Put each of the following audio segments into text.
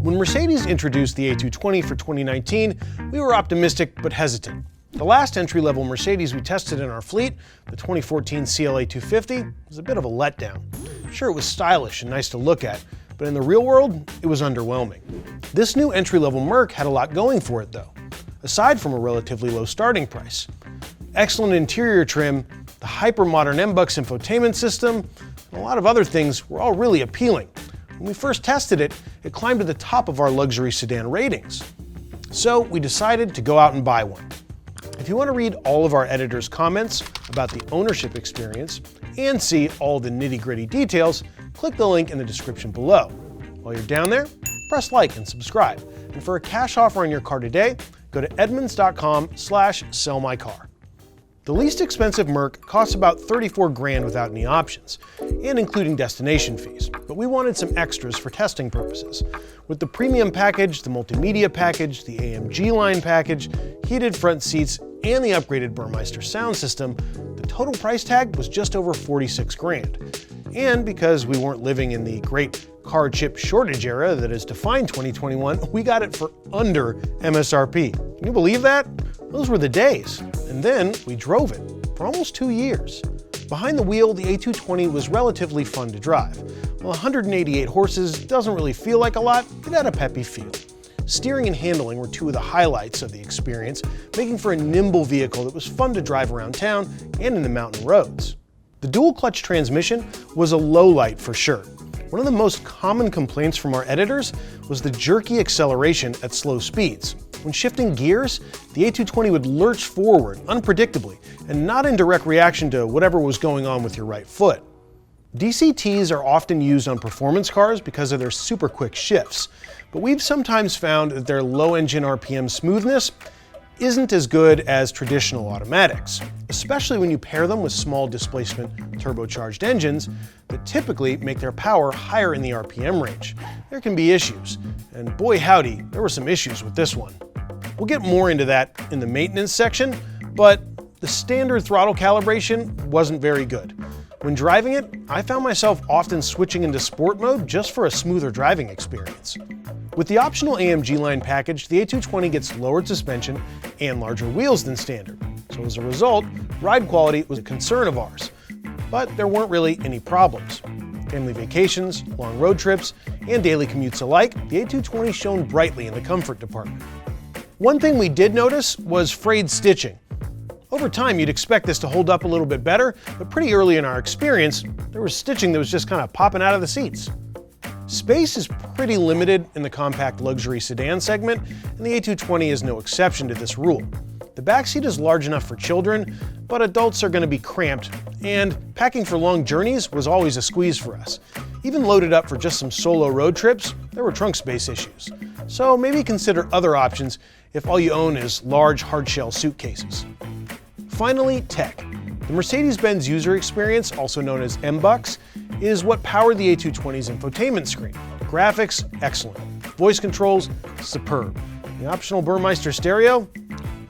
When Mercedes introduced the A220 for 2019, we were optimistic but hesitant. The last entry-level Mercedes we tested in our fleet, the 2014 CLA 250, was a bit of a letdown. Sure, it was stylish and nice to look at, but in the real world, it was underwhelming. This new entry-level Merc had a lot going for it though, aside from a relatively low starting price. Excellent interior trim, the hyper-modern MBUX infotainment system, and a lot of other things were all really appealing. When we first tested it, it climbed to the top of our luxury sedan ratings. So we decided to go out and buy one. If you want to read all of our editors' comments about the ownership experience and see all the nitty-gritty details, click the link in the description below. While you're down there, press like and subscribe. And for a cash offer on your car today, go to edmunds.com/sellmycar. The least expensive Merc costs about 34 grand without any options, and including destination fees, but we wanted some extras for testing purposes. With the premium package, the multimedia package, the AMG line package, heated front seats, and the upgraded Burmeister sound system, the total price tag was just over 46 grand. And because we weren't living in the great car chip shortage era that has defined 2021, we got it for under MSRP. Can you believe that? Those were the days. And then we drove it for almost 2 years. Behind the wheel, the A220 was relatively fun to drive. While 188 horses doesn't really feel like a lot, it had a peppy feel. Steering and handling were two of the highlights of the experience, making for a nimble vehicle that was fun to drive around town and in the mountain roads. The dual clutch transmission was a lowlight for sure. One of the most common complaints from our editors was the jerky acceleration at slow speeds. When shifting gears, the A220 would lurch forward unpredictably and not in direct reaction to whatever was going on with your right foot. DCTs are often used on performance cars because of their super quick shifts, but we've sometimes found that their low engine RPM smoothness isn't as good as traditional automatics, especially when you pair them with small displacement turbocharged engines that typically make their power higher in the RPM range. There can be issues, and boy howdy, there were some issues with this one. We'll get more into that in the maintenance section, but the standard throttle calibration wasn't very good. When driving it, I found myself often switching into sport mode just for a smoother driving experience. With the optional AMG line package, the A220 gets lowered suspension and larger wheels than standard. So as a result, ride quality was a concern of ours. But there weren't really any problems. Family vacations, long road trips, and daily commutes alike, the A220 shone brightly in the comfort department. One thing we did notice was frayed stitching. Over time, you'd expect this to hold up a little bit better, but pretty early in our experience, there was stitching that was just kind of popping out of the seats. Space is pretty limited in the compact luxury sedan segment, and the A220 is no exception to this rule. The backseat is large enough for children, but adults are going to be cramped, and packing for long journeys was always a squeeze for us. Even loaded up for just some solo road trips, there were trunk space issues. So maybe consider other options if all you own is large hardshell suitcases. Finally, tech. The Mercedes-Benz user experience, also known as MBUX, is what powered the A220's infotainment screen. The graphics, excellent. Voice controls, superb. The optional Burmeister stereo,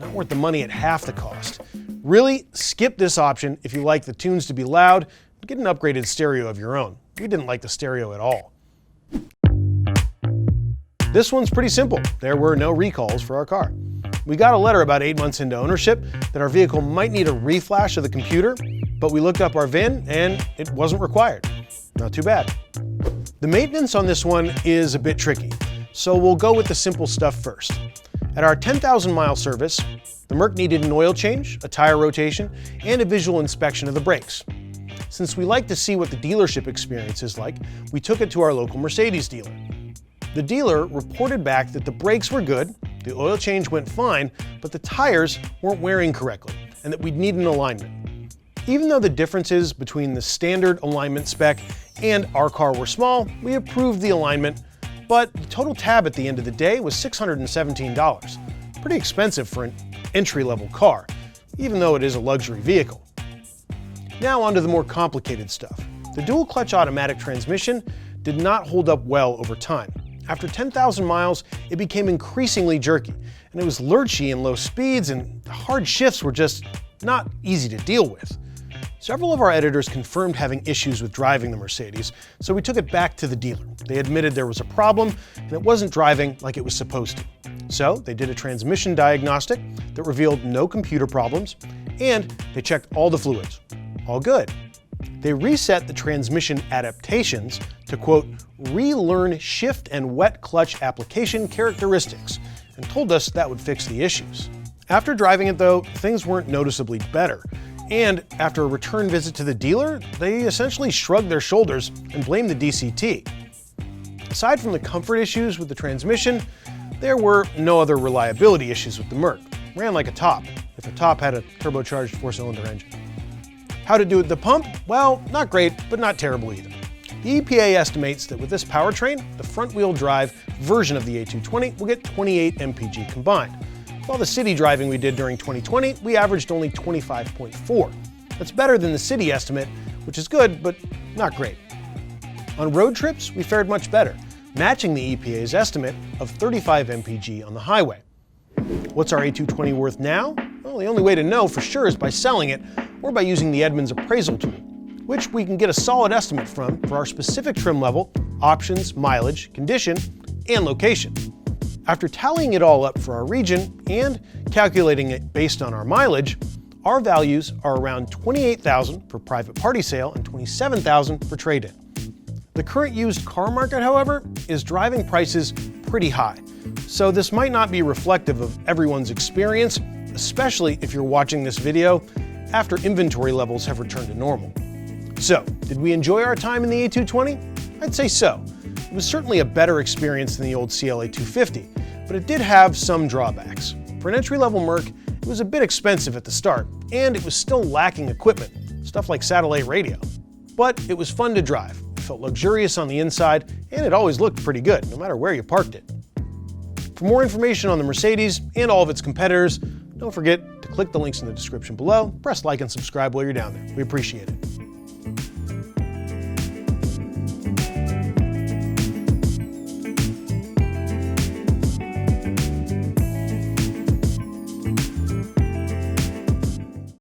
not worth the money at half the cost. Really, skip this option if you like the tunes to be loud, and get an upgraded stereo of your own. We didn't like the stereo at all. This one's pretty simple. There were no recalls for our car. We got a letter about 8 months into ownership that our vehicle might need a reflash of the computer, but we looked up our VIN and it wasn't required. Not too bad. The maintenance on this one is a bit tricky, so we'll go with the simple stuff first. At our 10,000 mile service, the Merc needed an oil change, a tire rotation, and a visual inspection of the brakes. Since we like to see what the dealership experience is like, we took it to our local Mercedes dealer. The dealer reported back that the brakes were good, the oil change went fine, but the tires weren't wearing correctly, and that we'd need an alignment. Even though the differences between the standard alignment spec and our car were small, we approved the alignment, but the total tab at the end of the day was $617. Pretty expensive for an entry-level car, even though it is a luxury vehicle. Now onto the more complicated stuff. The dual clutch automatic transmission did not hold up well over time. After 10,000 miles, it became increasingly jerky, and it was lurchy in low speeds, and the hard shifts were just not easy to deal with. Several of our editors confirmed having issues with driving the Mercedes, so we took it back to the dealer. They admitted there was a problem and it wasn't driving like it was supposed to. So they did a transmission diagnostic that revealed no computer problems, and they checked all the fluids. All good. They reset the transmission adaptations to, quote, relearn shift and wet clutch application characteristics, and told us that would fix the issues. After driving it though, things weren't noticeably better. And after a return visit to the dealer, they essentially shrugged their shoulders and blamed the DCT. Aside from the comfort issues with the transmission, there were no other reliability issues with the Merc. Ran like a top, if a top had a turbocharged 4-cylinder engine. How to do at the pump? Well, not great, but not terrible either. The EPA estimates that with this powertrain, the front-wheel drive version of the A220 will get 28 mpg combined. With all the city driving we did during 2020, we averaged only 25.4. That's better than the city estimate, which is good, but not great. On road trips, we fared much better, matching the EPA's estimate of 35 mpg on the highway. What's our A220 worth now? Well, the only way to know for sure is by selling it, or by using the Edmunds appraisal tool, which we can get a solid estimate from for our specific trim level, options, mileage, condition, and location. After tallying it all up for our region and calculating it based on our mileage, our values are around $28,000 for private party sale and $27,000 for trade-in. The current used car market, however, is driving prices pretty high, so this might not be reflective of everyone's experience, especially if you're watching this video after inventory levels have returned to normal. So, did we enjoy our time in the A220? I'd say so. It was certainly a better experience than the old CLA 250, but it did have some drawbacks. For an entry-level Merc, it was a bit expensive at the start, and it was still lacking equipment, stuff like satellite radio. But it was fun to drive, it felt luxurious on the inside, and it always looked pretty good, no matter where you parked it. For more information on the Mercedes and all of its competitors, don't forget to click the links in the description below, press like and subscribe while you're down there. We appreciate it.